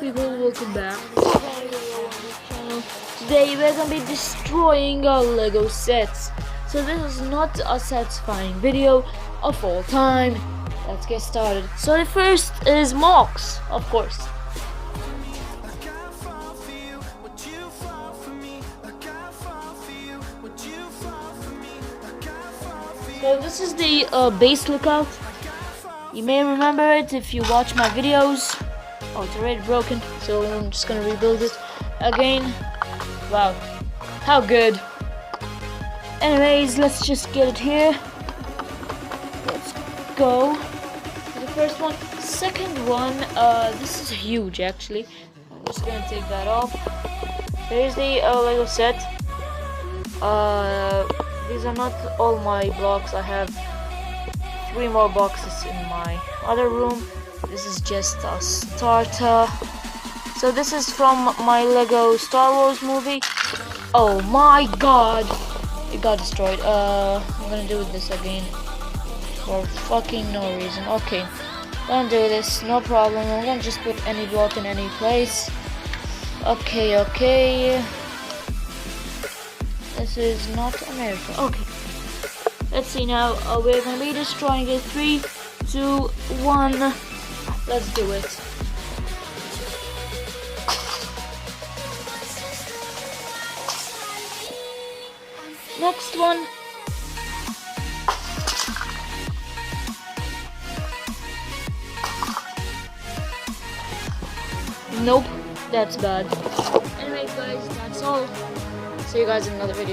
people, welcome back. Channel. Today we're gonna be destroying our Lego sets. So this is not a satisfying video of all time. Let's get started. So the first is Mox, of course. So this is the base lookout. You may remember it if you watch my videos. Oh, it's already broken, so I'm just gonna rebuild it again. Wow, how good. Anyways, let's just get it here. Let's go. The first one. Second one, this is huge actually. I'm just gonna take that off. Here's the Lego set. These are not all my blocks. I have 3 more boxes in my other room. This is just a starter. So this is from my Lego Star Wars movie. Oh my god, it got destroyed. I'm gonna do this again for fucking no reason. Okay, gonna do this, no problem. I'm gonna just put any block in any place. Okay. This is not America. Okay. Let's see now. We're gonna be destroying it. 3, 2, 1. Let's do it. Next one. Nope, that's bad. Anyway, guys, that's all. See you guys in another video.